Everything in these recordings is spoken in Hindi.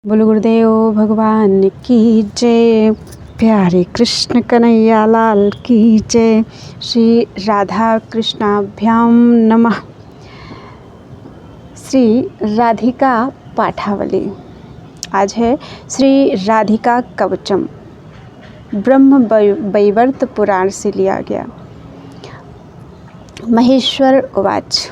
बोलो गुरुदेव भगवान की जय। प्यारे कृष्ण कन्हैया लाल की जय। श्री राधा कृष्णाभ्याम नमः। श्री राधिका पाठावली। आज है श्री राधिका कवचम। ब्रह्म वैवर्त पुराण से लिया गया। महेश्वर उवाच।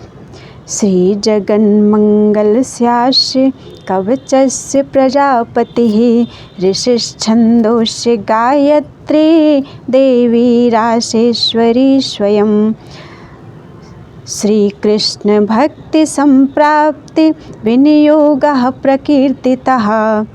श्री जगन्मंगलस्यास्य कवचस्य प्रजापतिः ऋषिश्छन्दोस्य गायत्री देवी रासेश्वरी स्वयं। श्रीकृष्ण भक्ति संप्राप्ति विनियोगः प्रकीर्तितः।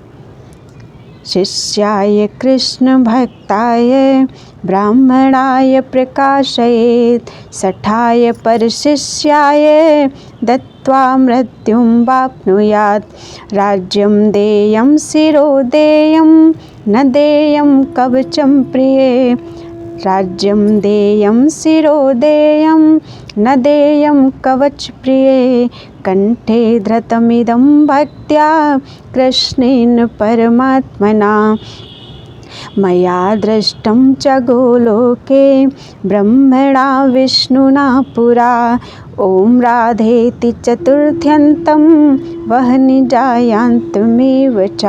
शिष्याय कृष्ण भक्ताय ब्राह्मणाय प्रकाशयेत्। सठाय परशिष्याय दत्त्वा मृत्युं वाप्नुयात्। राज्यं देयं शिरो देयं न देयं कवचं प्रिये। राज्यं देयं शिरो देयं न देयं कवच प्रिये। कंठे धृतमिदं भक्त्या कृष्णेन परमात्मना। मया दृष्टं च गोलोके ब्रह्मणा विष्णुना पुरा। ॐ राधेति चतुर्थ्यन्तं वह्निजायान्तमेव च।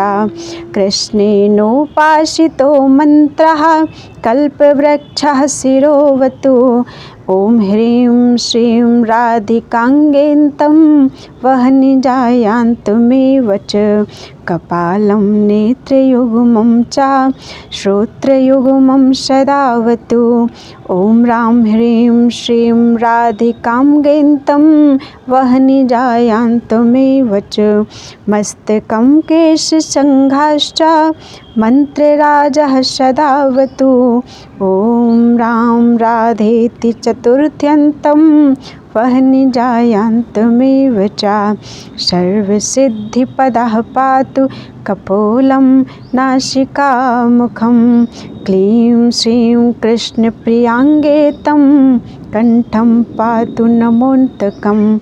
कृष्णेनोपासितो मन्त्रः कल्पवृक्षः शिरोवतु। ॐ ह्रीं श्रीं राधिकाङ्गेन्तं वह्निजायान्तमेव च। कपालं नेत्रयुग्मं च श्रोत्रयुग्मं सदावतु। ॐ रां ह्रीं श्रीं राधिकाङ्गेन्तं वह्निजायान्तमेव च। मस्तकं केशसङ्घाश्च मन्त्रराजः सदावतु। ॐ रां राधेति चतुर्थ्यन्तं वह्निजायान्तमेव च। सर्वसिद्धिपदः पातु कपोलं नासिकामुखं। क्लीं श्रीं कृष्णप्रियाङ्गेतं कण्ठं पातु नमोऽन्तकम्।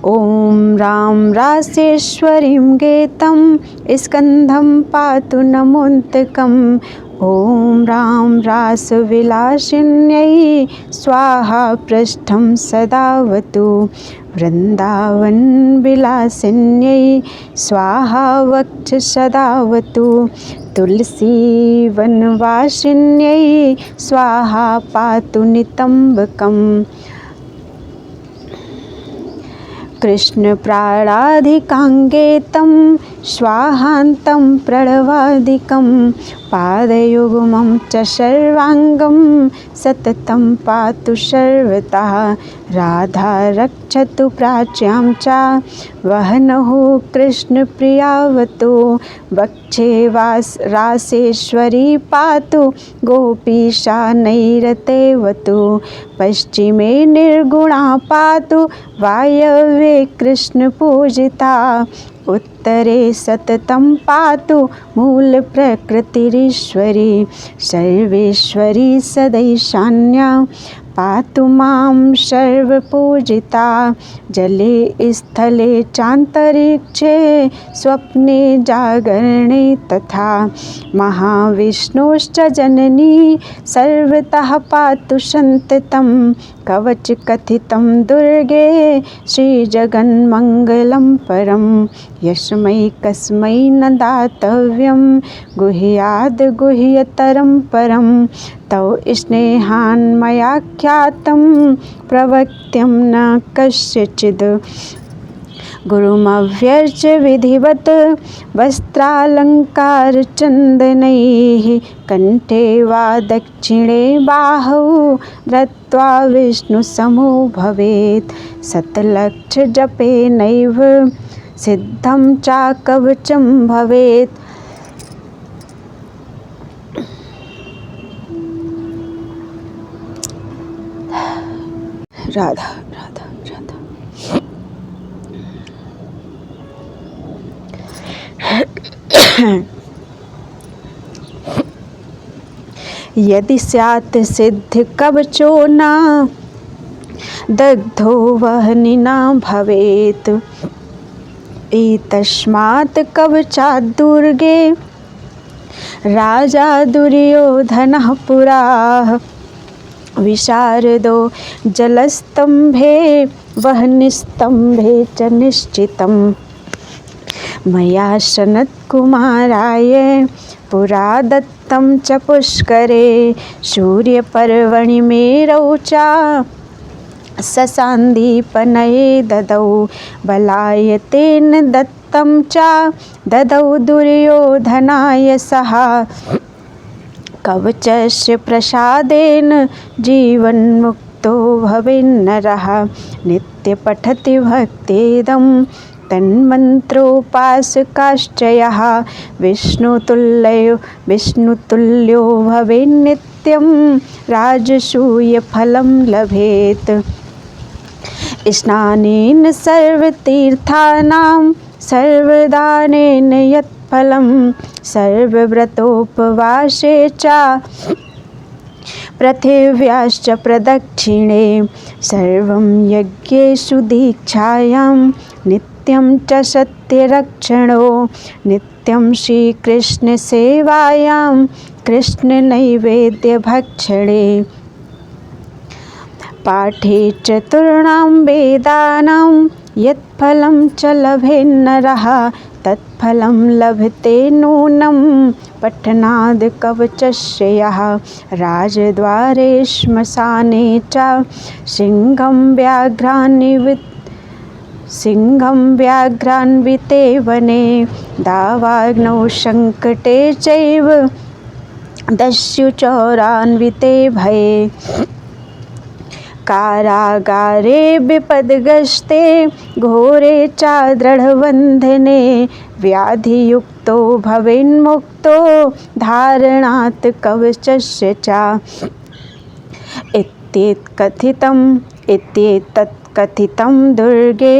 ॐ रां रासेश्वरीं गेतं स्कन्धं पातु नमोऽन्तकम्। ॐ रां रासविलासिन्यै स्वाहा पृष्ठं सदावतु। वृन्दावन विलासिन्यै स्वाहा वक्ष सदावतु। तुलसी वनवासिन्यै स्वाहा पातु नितम्बकम्। कृष्णप्राणाधिकाङ्गेतं स्वाहान्तं प्रणवादिकं। पादयुग्मं च सर्वाङ्गं सततं पातु सर्वतः। राधा रक्षतु प्राच्यां च वह्नः कृष्णप्रियावतु। वक्षे रासेश्वरी पातु गोपीशा नैरतेवतु। पश्चिमे निर्गुणा पातु वायव्ये कृष्णपूजिता। उत्तरे सततं पातु मूलप्रकृतिरीश्वरी। सर्वेश्वरी सदैशान्या पातु मां सर्वपूजिता। जले स्थले चान्तरिक्षे स्वप्ने जागरणे तथा। महाविष्णुश्च जननी सर्वतः पातु सन्ततं। कवचकथितं दुर्गे श्रीजगन्मङ्गलं परं। यस्मै कस्मै न दातव्यं गुह्याद् गुह्यतरं परं। तौ स्नेहान्मयाख्यातं प्रवक्त्यं न कस्यचिद्। गुरुमभ्यर्च्य विधिवत् वस्त्रालङ्कारचन्दनैः। कण्ठे वा दक्षिणे बाहौ धृत्वा विष्णुसमो भवेत्। शतलक्षजपेनैव सिद्धं च कवचं भवेत्। राधा राधा राधा। यदि स्यात् सिद्ध कवचो न दग्धो वह्निना भवेत्। एतस्मात् कवचात् दुर्गे राजा दुर्योधनः पुरा विशारदो जलस्तंभे वह्निस्तंभे च निश्चितम् मया सनत्कुमाराय पुरा दत्तं च पुष्करे सूर्यपर्वणि मेरौ च ससान्दीपनये ददौ बलाय तेन दत्तं च ददौ दुर्योधनाय सः कवचस्य प्रसादेन जीवन्मुक्तो भवेन्नरः नित्यपठति भक्तेदं तन्मन्त्रोपासकाश्च यः विष्णुतुल्यो भवेन्नित्यं राजसूयफलं लभेत् स्नानेन सर्वतीर्थानां सर्वदानेन यत्फलं सर्वव्रतोपवासे च पृथिव्याश्च प्रदक्षिणे सर्वं यज्ञेषु दीक्षायां नित्यं च सत्यरक्षणो नित्यं श्रीकृष्णसेवायां कृष्णनैवेद्यभक्षणे पाठे चतुर्णां वेदानां यत्फलं च लभेन्नरः तत्फलं लभते नूनं पठनाद् कवचस्य यः राजद्वारे श्मशाने च सिंहं व्याघ्रान्विते वने दावाग्नौ संकटे चैव दस्युचौरान्विते भये कारागारे विपदग्रस्ते घोरे च दृढबन्धने व्याधियुक्तो भवेन्मुक्तो धारणात् कवचस्य च इत्येतत्कथितं दुर्गे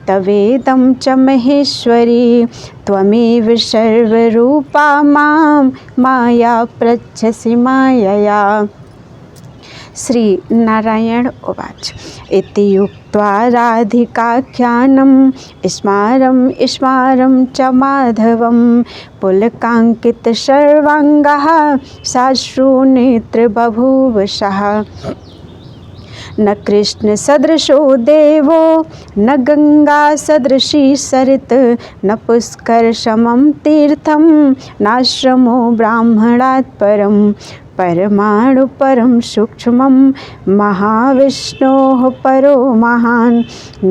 तवेदं च महेश्वरी त्वमेव सर्वरूपा मां माया पृच्छसि मायया। श्री नारायण उवाच इति उक्त्वा राधिकाख्यानं स्मारं च माधवं पुलकाङ्कितसर्वाङ्गः साश्रुनेत्र बभूवशः न कृष्णसदृशो देवो न गङ्गासदृशी सरित् न पुष्करसमं तीर्थं नाश्रमो ब्राह्मणात् परं परमाणुपरं सूक्ष्मं महाविष्णोः परो महान्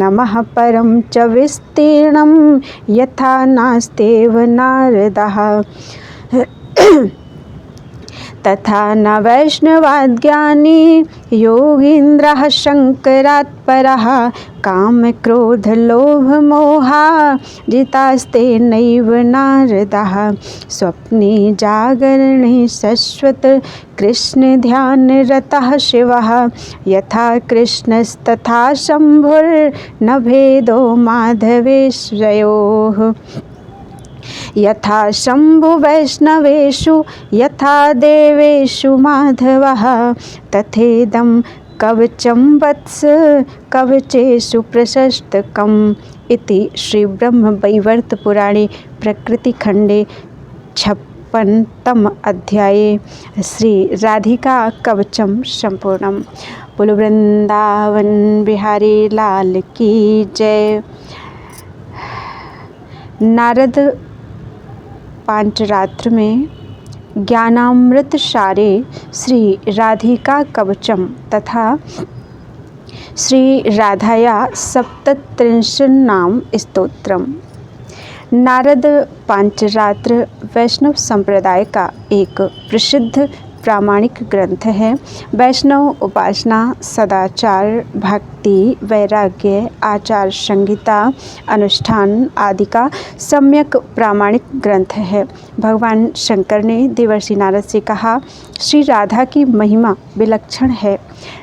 नमः परं च विस्तीर्णं यथा नास्त्येव नारदः तथा न वैष्णवाद्ज्ञानी योगीन्द्रः शङ्करात् परः कामक्रोधलोभमोहा जितास्ते नैव नारदः स्वप्ने जागरणे शश्वत कृष्णध्यानरतः शिवः यथा कृष्णस्तथा शम्भुर्न भेदो माधवेश्वयोः यथा शम्भुवैष्णवेषु यथा देवेषु माधवः तथेदं कवचं वत्स कवचेषु प्रशस्तकम् इति श्रीब्रह्मवैवर्तपुराणे प्रकृतिखण्डे 56तम अध्याये श्री राधिका कवचं संपूर्णम्। बोलो वृंदावन बिहारी लाल की जय। नारद पांचरात्र में ज्ञानामृत सारे श्री राधिका कवचम तथा श्री राधाया सप्तत्रिंशन्नाम स्तोत्रम। नारद पांचरात्र वैष्णव संप्रदाय का एक प्रसिद्ध प्रामाणिक ग्रंथ है। वैष्णव उपासना, सदाचार, भक्ति, वैराग्य, आचार संहिता, अनुष्ठान आदि का सम्यक प्रामाणिक ग्रंथ है। भगवान शंकर ने देवर्षि नारद से कहा, श्री राधा की महिमा विलक्षण है,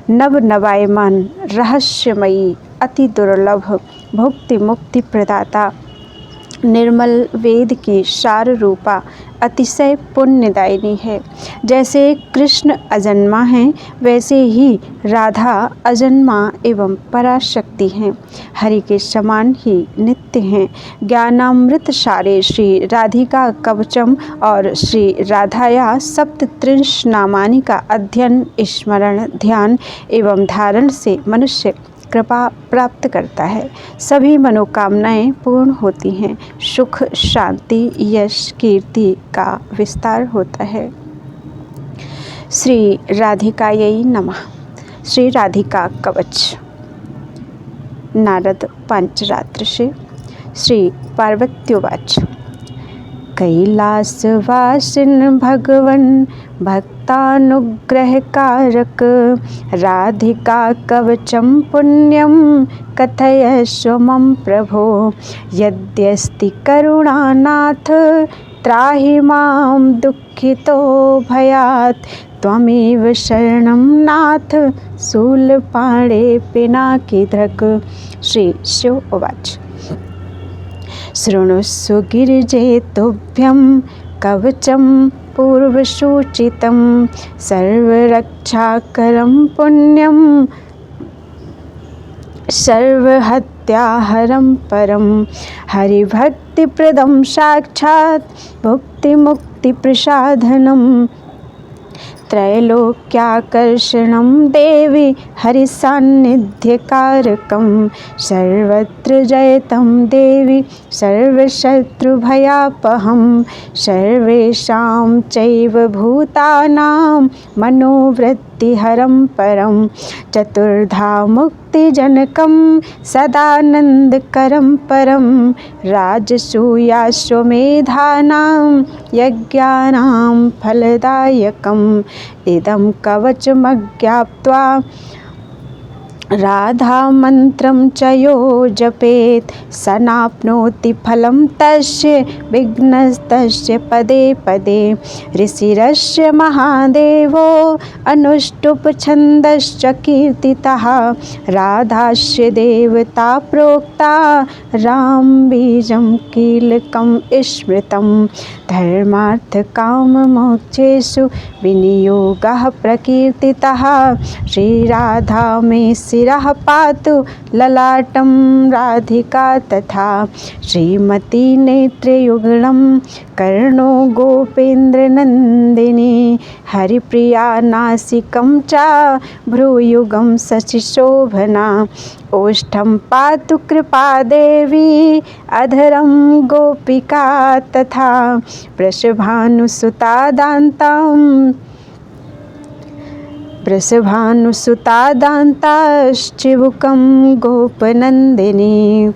नव नवायमान, रहस्यमयी, अति दुर्लभ, भुक्ति मुक्ति प्रदाता, निर्मल वेद की सार रूपा अतिशय पुण्यदायिनी है। जैसे कृष्ण अजन्मा हैं, वैसे ही राधा अजन्मा एवं पराशक्ति हैं, हरि के समान ही नित्य हैं। ज्ञानामृत सारे श्री राधिका कवचम और श्री राधाया सप्तत्रिंश नामानि का अध्ययन, स्मरण, ध्यान एवं धारण से मनुष्य कृपा प्राप्त करता है। सभी मनोकामनाएं पूर्ण होती हैं। सुख, शांति, यश, कीर्ति का विस्तार होता है। श्री राधिकायै नमः। श्री राधिका कवच। नारद पांचरात्र से। श्री पार्वत्योवाच। कैलासवासिन भगवन् भक्तानुग्रहकारक, राधिका कवचं पुण्यं कथयस्व मम प्रभो। यद्यस्ति करुणानाथ त्राहि मां दुःखितो भयात्, त्वमेव शरणं नाथ शूलपाणे पिनाकिधृक्। श्री शिव उवाच। शृणुस्व गिरिजे तुभ्यं कवचं पूर्वसूचितं, सर्वरक्षाकरं पुण्यं सर्वहत्याहरं परं। हरिभक्तिप्रदं साक्षात् भुक्तिमुक्तिप्रसाधनं, त्रैलोक्याकर्षणं देवी हरिसान्निध्यकारकं। सर्वत्र जयतं देवी सर्वशत्रुभयापहं, सर्वेषां चैव भूतानां मनोवृत्तिहरं परं। चतुर्धा मुक्तिजनकं सदानन्दकरं परं, राजसूयाश्वमेधानां यज्ञानां फलदायकम्। इदं कवचमज्ञाप्त्वा राधामन्त्रं च यो जपेत्, सनाप्नोति फलं तस्य विघ्नस्तस्य पदे पदे। ऋषिरस्य महादेवो अनुष्टुप् कीर्तितः, राधास्य देवता प्रोक्ता रामबीजं कीलकं स्मृतं। धर्मार्थकाममोक्षेषु विनियोगः प्रकीर्तितः, श्रीराधा मे शिरः पातु ललाटं राधिका तथा। श्रीमती नेत्रयुगलं कर्णो गोपेन्द्रनन्दिनी, हरिप्रिया नासिकं च भ्रूयुगं शशिशोभना। ओष्ठं पातु कृपा देवी अधरं गोपिका तथा, वृषभानुसुता दान्ताश्चिबुकं गोपनन्दिनी।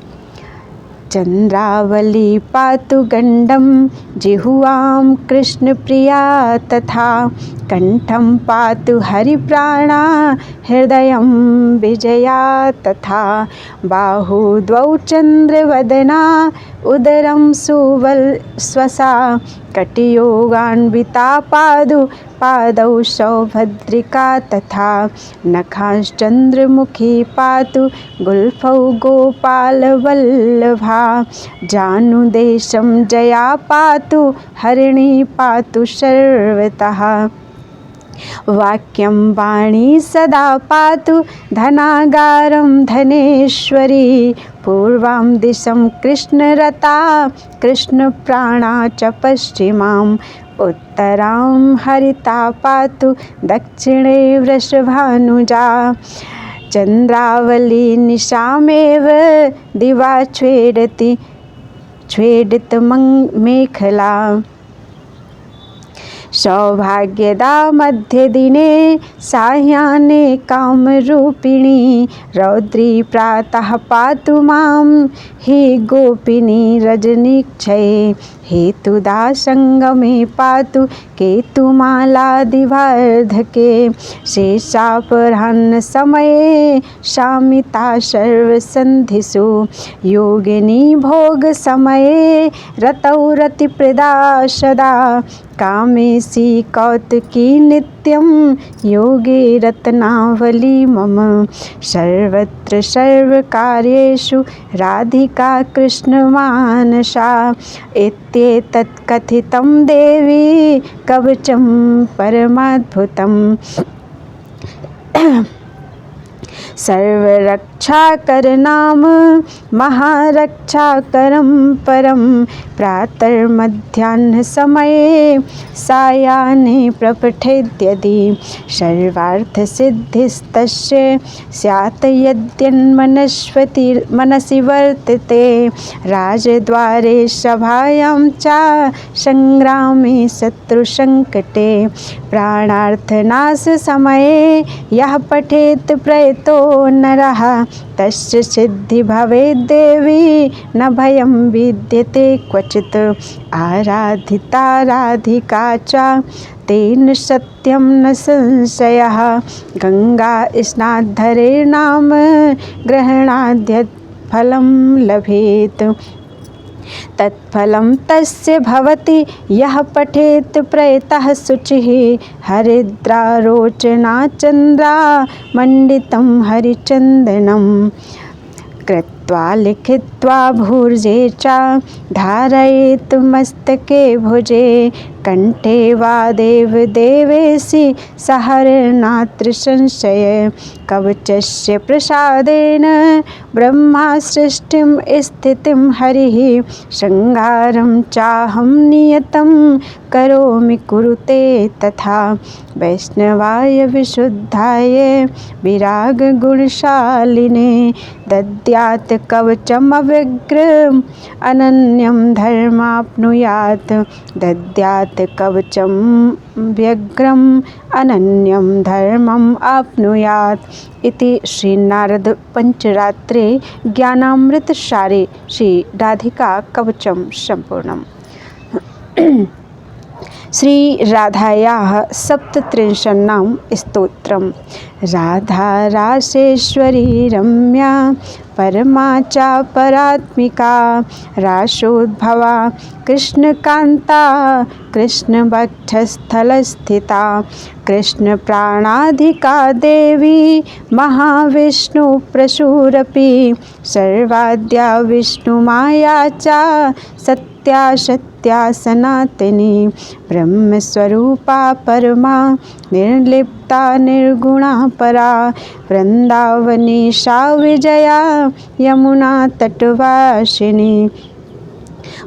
चन्द्रावली पातु गण्डं जिह्वां कृष्णप्रिया तथा, कण्ठं पातु हरिप्राणा हृदयं विजया तथा। बाहू द्वौ चन्द्रवदना उदरं सुवल्स्वसा, कटियोगान्विता पादौ सौभद्रिका तथा। नखांश्चन्द्रमुखी पातु गुल्फौ गोपालवल्लभा, जानुदेशं जया पातु हरिणी पातु सर्वतः। वाक्यं वाणी सदा पातु धनागारं धनेश्वरी, पूर्वां दिशं कृष्णरता कृष्णप्राणा च पश्चिमाम्। उत्तरां हरिता पातु दक्षिणे वृषभानुजा, चन्द्रावली निशामेव दिवा छ्वेदितमेखला। सौभाग्यदा मध्यदिने साह्यान्ने कामरूपिणी, रौद्री प्रातः पातु मां हि गोपिनी रजनीक्षये। हेतुदा संगमे पातु केतुमालादिवार्धके, शेषापराह्नसमये शामिता सर्वसन्धिषु। योगिनी भोगसमये रतौ रतिप्रदा सदा, कामे सी कौतुकी नित्यं योगे रत्नावली मम। सर्वत्र सर्वकार्येषु राधिका कृष्णमानसा। इत्येतत् कथितं देवी कवचं परमाद्भुतम्। सर्वरक्षाकरनाम महारक्षाकरं परं। प्रातर्मध्याह्नसमये सायाह्ने प्रपठेद्यदि सर्वार्थसिद्धिस्तस्य स्यात् यद्यन्मनस्वति वर्तते। राजद्वारे सभायां च संग्रामे शत्रुसङ्कटे प्राणार्थनाशसमये यः पठेत् प्रयतो नरः तस्य सिद्धि भवेद्देवी न भयं विद्यते क्वचित्। आराधिता राधिका च तेन सत्यं न संशयः। गंगा स्नाद्धरे नाम ग्रहणाद्यत् फलं लभेत्। तत्फलं तस्य भवति यः पठेत् प्रयतः शुचिः। हरिद्रारोचना चन्द्रा मण्डितं हरिचन्दनं कृत्वा लिखित्वा भुजे च धारयेत् मस्तके भुजे। कंठे वा देवदेवेशि सहरणात्र संशय। कवचस्य प्रसादेन ब्रह्मा सृष्टिं स्थितिं हरिः। शृङ्गारं चाहं नियतं करोमि कुरुते तथा। वैष्णवाय विशुद्धाय विरागगुणशालिने दद्यात् कवचमव्यग्रम् अनन्यं धर्माप्नुयात्। दद्यात् कवचं व्यग्रम् अनन्यं धर्मम् आप्नुयात्। इति श्री नारद पंचरात्रे ज्ञानामृतसारे श्री राधिका कवचं सम्पूर्णम्। श्री राधायाः सप्तत्रिंशन्नाम स्तोत्रम्। राधा रासेश्वरी रम्या परमा च परात्मिका। रासोद्भवा कृष्णकान्ता कृष्णवक्षस्थलस्थिता। कृष्णप्राणाधिका देवी महाविष्णुप्रसूरपि। सर्वाद्या विष्णुमाया च सत्या सत्या सनातनी। ब्रह्मस्वरूपा परमा निर्लिप्ता निर्गुणा परा। वृन्दावनेशा विजया यमुना तटवासिनी।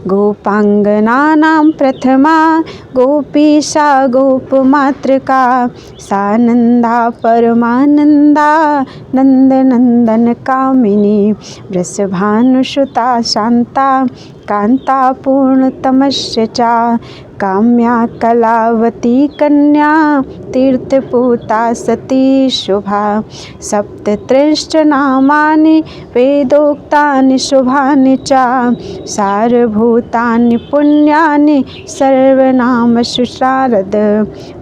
गोपांगनानां प्रथमा गोपीशा गोपमातृका। सानंदा परमानंदा नंदनंदन कामिनी। वृषभानुसुता शांता कांता पूर्णतमस्य च। काम्या कलावती कन्या तीर्थपूता सती शुभा। सप्तत्रिंश्च नामानि वेदोक्तानि शुभानि च। सारभूतानि पुण्यानि सर्वनामसु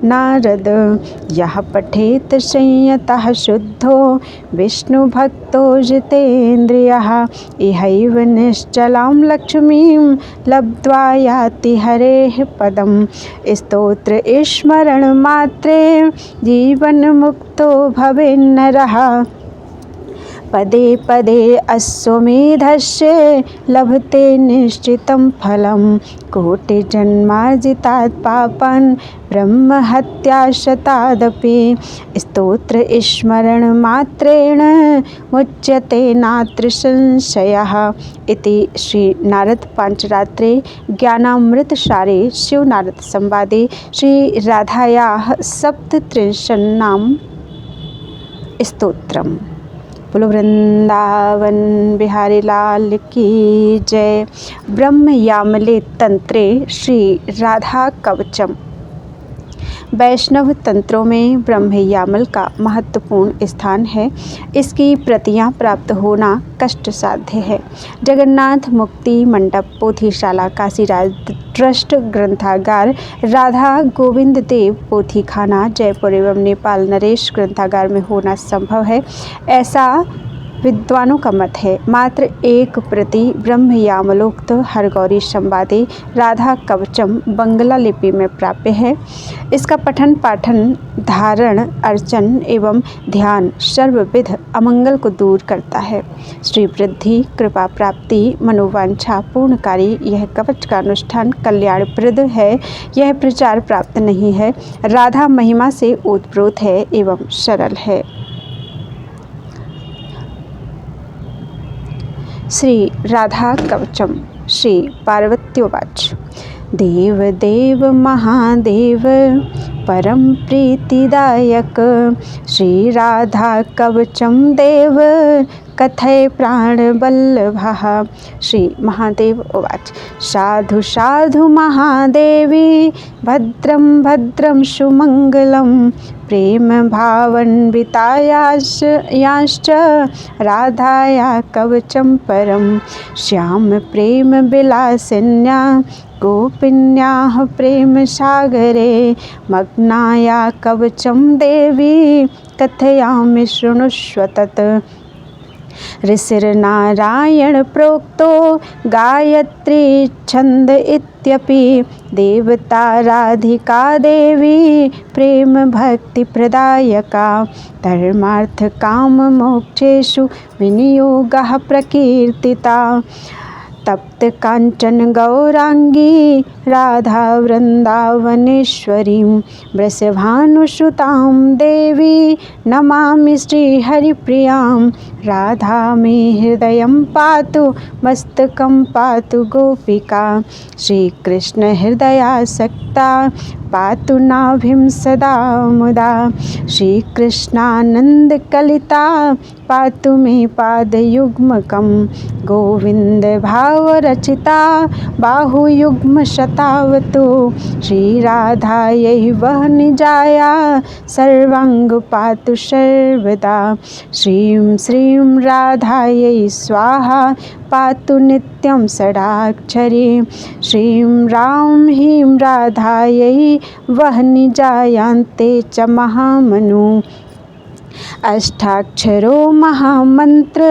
नारद। यः पठेत् संयतः शुद्धो विष्णुभक्तो जितेन्द्रियः। इहैव निश्चलां लक्ष्मीं लब्ध्वा याति हरेः पदम्। स्तोत्र स्मरणमात्रे जीवन्मुक्तो भवेन्नरः। पदे पदे अश्वमेधस्य लभते निश्चितं फलं। कोटिजन्मार्जितात् पापान् ब्रह्महत्या शतादपि। स्तोत्र स्मरणमात्रेण मुच्यते नात्र संशयः। इति श्री नारद पंचरात्रे ज्ञानामृतसारे शिवनारद संवादे श्री राधायाः सप्तत्रिंशन्नाम स्तोत्रम्। बोलो वृंदावन बिहारी लाल की जय। ब्रह्मयामले तंत्रे श्री राधा कवचम। वैष्णव तंत्रों में ब्रह्मयामल का महत्वपूर्ण स्थान है। इसकी प्रतियां प्राप्त होना कष्ट साध्य है। जगन्नाथ मुक्ति मंडप, पोथीशाला, काशीराज ट्रस्ट ग्रंथागार, राधा गोविंद देव पोथीखाना, जयपुर एवं नेपाल नरेश ग्रंथागार में होना संभव है। ऐसा विद्वानों का मत है। मात्र एक प्रति ब्रह्मयामलोक्त हरगौरी संवादे राधा कवचम बंगला लिपि में प्राप्य है। इसका पठन पाठन, धारण, अर्चन एवं ध्यान सर्वविध अमंगल को दूर करता है। श्री वृद्धि, कृपा प्राप्ति, मनोवांछा पूर्णकारी यह कवच का अनुष्ठान कल्याणप्रद है। यह प्रचार प्राप्त नहीं है, राधा महिमा से ओतप्रोत है एवं सरल है। श्री राधा कवचम। श्री पार्वत्योवाच। देव देव महादेव परम प्रीतिदायक, श्री राधा कवचम देव कथय प्राणवल्लभः। श्री महादेव उवाच। साधु साधु महादेवी भद्रं भद्रं सुमंगलं, प्रेम भावान्वितायाश्च राधाया कवचम परम, श्याम प्रेम विलासिन्या गोपिन्याः प्रेम सागरे, मग्नाया कवचम देवी कथयामि शृणुष्व तत्। ऋषिर्नारायण प्रोक्तो गायत्री छंद इत्यपि, देवता राधिका देवी प्रेम भक्ति प्रदायका, धर्मार्थ काम मोक्षेषु विनियोगः प्रकीर्तिता। तप्त कांचन गौरांगी राधा वृंदावनेश्वरीं, वृषभानुसुतां देवी नमामि श्रीहरिप्रियां। राधा मे हृदयं पातु मस्तकं पातु गोपिका, श्रीकृष्ण हृदयासक्ता पातु नाभिं सदा मुदा। श्रीकृष्णानंद कलिता पातु मे पादयुग्मकं, गोविंद भावरचिता बाहुयुग्म शतावतु। श्रीराधायै वह निजाया सर्वांग पातु सर्वदा, श्रीं श्रीं राधायै स्वाहा पातु नित्यं षडाक्षरी। श्रीं रां ह्रीं राधायै वह निजायान्ते च महामनु। अष्टाक्षरो महामंत्र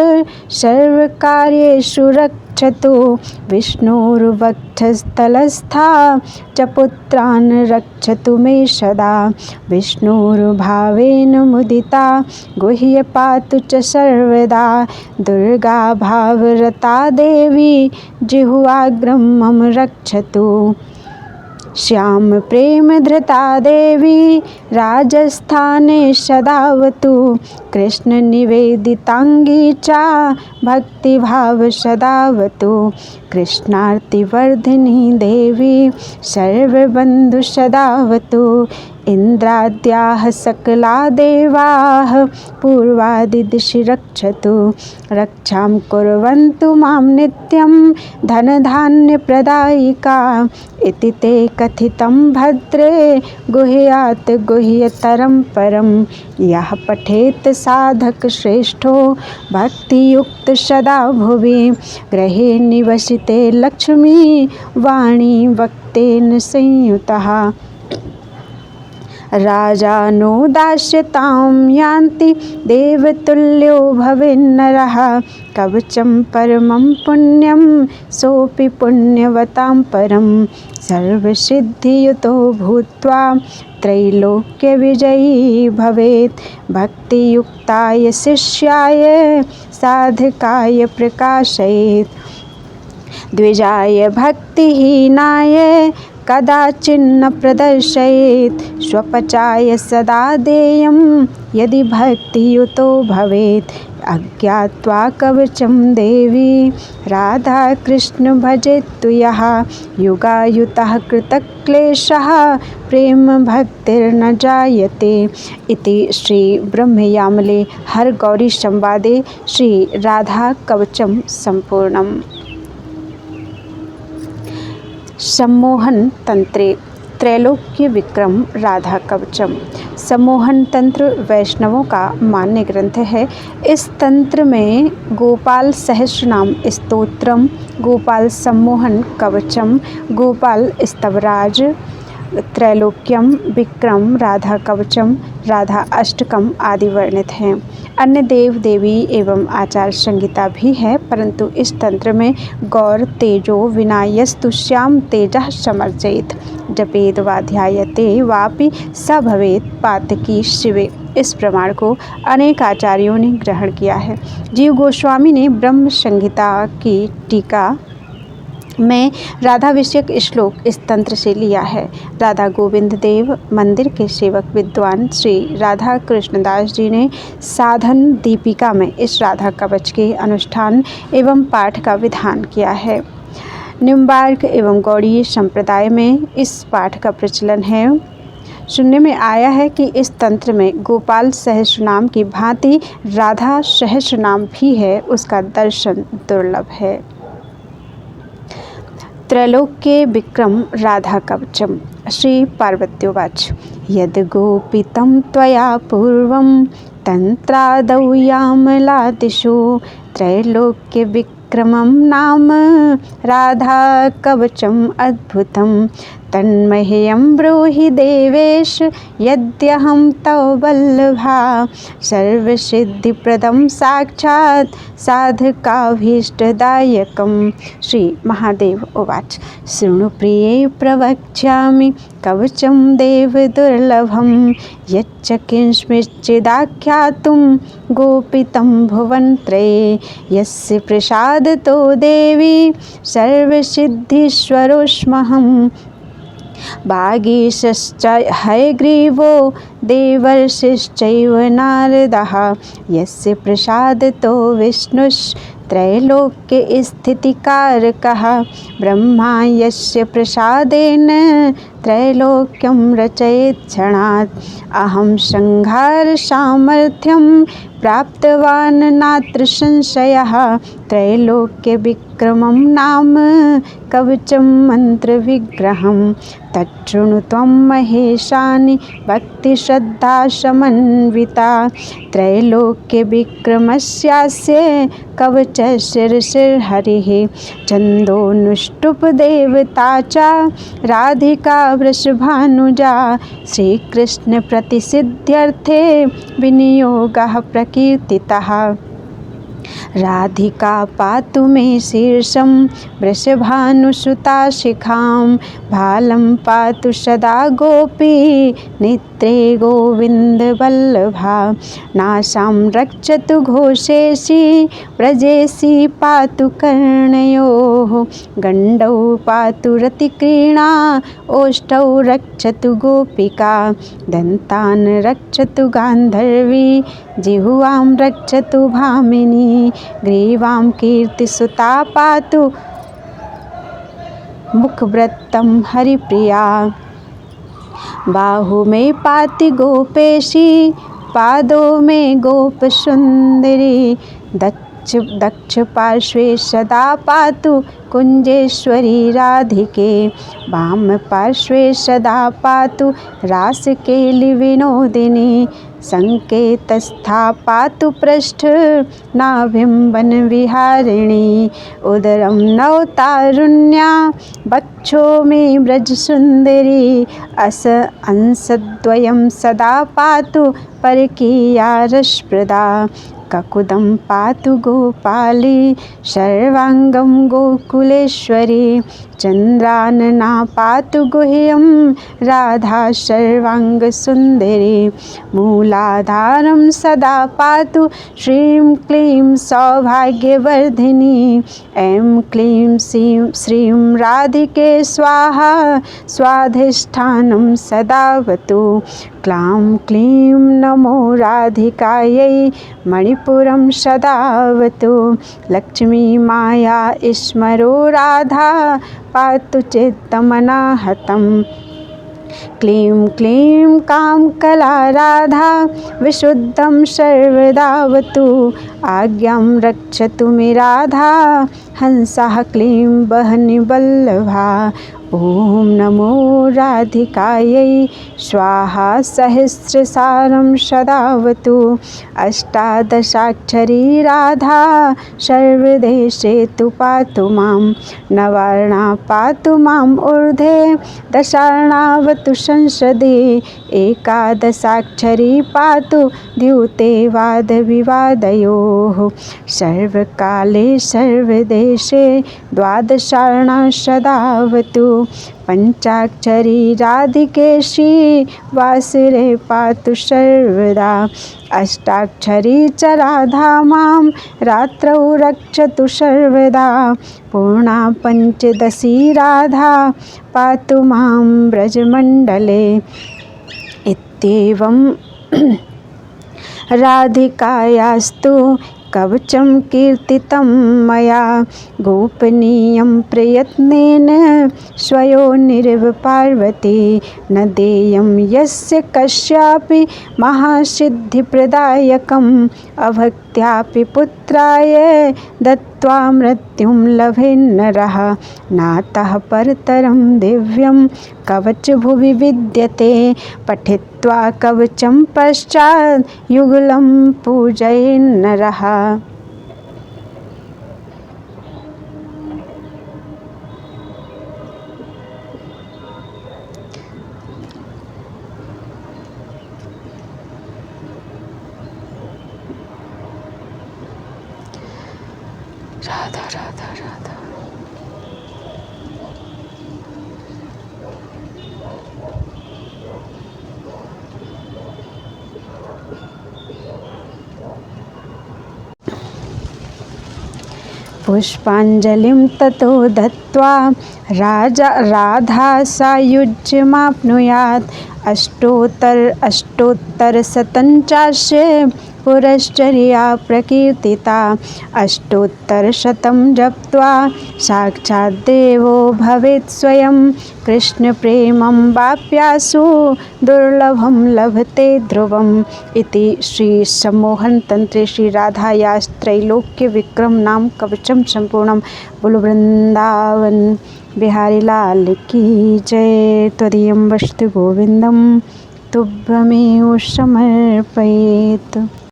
सर्वकार्येषु रक्षतु, विष्णुर्वक्षस्थलस्था च पुत्रान् रक्षतु मे सदा। विष्णुर्भावेन मुदिता गुह्य पातु च सर्वदा, दुर्गा भावरता देवी जिह्वाग्रं मम रक्षतु। श्याम प्रेम धृता देवी राजस्थाने सदावतु, कृष्ण निवेदितांगी चा भक्तिभाव सदावतु। कृष्णार्तिवर्धिनी देवी सर्वबंधु सदावतु, इंद्राद्याः सकला देवाः पूर्वादिदिशि रक्षतु। रक्षां कुर्वन्तु मां नित्यं धनधान्यप्रदायिका, इति ते कथितं भद्रे गुह्यात् गुह्यतरं परं। यः पठेत् साधक श्रेष्ठो भक्तियुक्त सदा भुवि, गृहे निवसिते लक्ष्मी वाणी वक्तेन संयुतः। राजानो दास्यतां यान्ति देवतुल्यो भवेन्नरः, कवचं परमं पुण्यं सोऽपि पुण्यवतां परं। सर्वसिद्धियुतो भूत्वा त्रैलोक्यविजयी भवेत्, भक्तियुक्ताय शिष्याय साधकाय प्रकाशयेत्। द्विजाय भक्तिहीनाय कदाचिन्न प्रदर्शयेत्, स्वपचाय सदा देयं यदि भक्तियुतो भवेत्। अज्ञात्वा कवचं देवी राधा कृष्ण भजेत्तु यः, युगायुतः कृतक्लेशः प्रेम भक्तिर्न जायते। इति श्री ब्रह्मयामले हरगौरी संवादे श्री राधा कवचम संपूर्णम्। सम्मोहन तंत्रे त्रैलोक्य विक्रम राधा कवचम। सम्मोहन तंत्र वैष्णवों का मान्य ग्रंथ है। इस तंत्र में गोपाल सहस्रनाम स्तोत्रम, गोपाल सम्मोहन कवचम, गोपाल स्तवराज, त्रैलोक्यम विक्रम राधा कवचम, राधा अष्टकम आदि वर्णित हैं। अन्य देव देवी एवं आचार संहिता भी है, परंतु इस तंत्र में गौर तेजो विनायस्तु श्याम तेजः समर्चयेत् जपेद वाध्यायते वापि स भवेत् पातकी शिवे। इस प्रमाण को अनेक आचार्यों ने ग्रहण किया है। जीव गोस्वामी ने ब्रह्म संहिता की टीका में राधा विषयक श्लोक इस तंत्र से लिया है। राधा गोविंद देव मंदिर के सेवक विद्वान श्री राधा कृष्णदास जी ने साधन दीपिका में इस राधा कवच के अनुष्ठान एवं पाठ का विधान किया है। निम्बार्क एवं गौड़ीय संप्रदाय में इस पाठ का प्रचलन है। सुनने में आया है कि इस तंत्र में गोपाल सहस्रनाम की भांति राधा सहस्रनाम भी है, उसका दर्शन दुर्लभ है। त्रैलोक्य विक्रम राधा कवचम। श्री पार्वत्योवाच यद गोपितं त्वया पूर्वं तंत्रादौ यामलादिषु त्रैलोक्य विक्रमं नाम राधा कवचम अद्भुतम तन्मह्यं ब्रूहि देवेश यद्यहं तव वल्लभा सर्वसिद्धिप्रदं साक्षात् साधकाभीष्टदायकं। श्री महादेव उवाच शृणु प्रिये प्रवक्ष्यामि कवचं देव दुर्लभं यच्च किंचिदाख्यातुं गोपितं भुवनत्रये यस्य प्रसादतो देवी सर्वसिद्धीश्वरोऽस्म्यहम् वागीशश्च हयग्रीवो देवर्षिश्चैव नारदः यस्य प्रसादतो विष्णुस्त्रैलोक्य स्थितिकारकः ब्रह्मा यस्य प्रसादेन त्रैलोक्यं रचयेत् क्षणात् अहं संहार सामर्थ्यं प्राप्तवान् नात्र संशयः त्रैलोक्य विक्रमं नाम कवचं मंत्र विग्रहं तच्छृणु त्वं महेशानि भक्तिश्रद्धा समन्विता त्रैलोक्य विक्रमस्यास्य कवचशिरसिर्हरिः छन्दोनुष्टुप्-देवता च राधिका वृषभानुजा श्रीकृष्ण प्रतिसिद्ध्यर्थे विनियोगः प्रकीर्तितः राधिका पातु मे शीर्षं वृषभानुसुता शिखां भालं पातु सदा गोपी नित्रे गोविन्दवल्लभा नासां रक्षतु घोषेशी व्रजेशी पातु कर्णयोः गण्डौ पातु रतिक्रीणा ओष्ठौ रक्षतु गोपिका दन्तान् रक्षतु गान्धर्वी जिह्वां रक्षतु भामिनी ग्रीवां कीर्तिसुता पातु मुखवृत्तं हरिप्रिया बाहु में पाति गोपेशी पादों में गोपसुंदरी दक्ष पार्श्वे सदा पातु कुंजेश्वरी राधिके वाम पार्श्वे सदा पातु रासकेली विनोदिनी संकेतस्था पातु पृष्ठ नाभिं वनविहारिणी उदरं नवतारुण्या वक्षो मे ब्रजसुन्दरी अंशद्वयं सदा पातु परकीया रसप्रदा ककुदं पातु गोपाली सर्वांगं गोकुलेश्वरी चंद्रानना पातु गुह्यं राधा सर्वांगसुंदरी मूलाधारं सदा पातु श्रीं क्लीं सौभाग्यवर्धिनी ऐं क्लीं श्रीं राधिके स्वाहा स्वाधिष्ठानं सदावतु क्लां क्लीं नमो राधिकायै मणिपुरं सदावतु लक्ष्मी माया स्मरो राधा पातु चित्तमनाहतं क्लीं क्लीं कामकला राधा विशुद्धं सर्वदावतु आज्ञां रक्षतु मे राधा हंसाः क्लीं वह्निवल्लभा। ॐ नमो राधिकायै स्वाहा सहस्रसारं सदावतु। अष्टादशाक्षरी राधा सर्वदेशेषु पातु मां। नवार्णा पातु माम् ऊर्ध्वे दशार्णावतु संसदि। एकादशाक्षरी पातु द्यूते वादविवादयोः। सर्वकाले सर्वदेशे द्वादशार्णा सदावतु। पंचाक्षरी राधिकेशी वासरे पातु सर्वदा। अष्टाक्षरी च राधा मां रात्रौ रक्षतु सर्वदा। पूर्णा पंचदशी राधा पातु मां ब्रजमण्डले। इत्येवं राधिकायास्तु कवचं कीर्तितं मया। गोपनीयं प्रयत्नेन स्वयोनिरिव पार्वती। न देयं यस्य कस्यापि महासिद्धिप्रदायकम्। अभक्त्यापि पुत्राय दत्त्वा मृत्युं लभेन्नरः। नातः परतरं दिव्यं कवच भुवि विद्यते। पठित्वा कवचं पश्चात् युगलं पूजयेन्नरः। राधा राधा राधा। पुष्पाञ्जलिं ततो दत्त्वा राधा सायुज्यमाप्नुयात्। अष्टोत्तरशतञ्चास्य पुरश्चर्या प्रकीर्तिता। अष्टोत्तरशतं जप्त्वा साक्षात् देवो भवेत् स्वयं। कृष्णप्रेमं वाप्यासु दुर्लभं लभते ध्रुवम्। इति श्री सम्मोहन तंत्रे श्री राधायास्त्रैलोक्य विक्रम नाम कवचम संपूर्णम। बोलो वृंदावन बिहारी लाल की जय। त्वदीयं वस्तु गोविंदम तुभ्यमेव समर्पयेत्।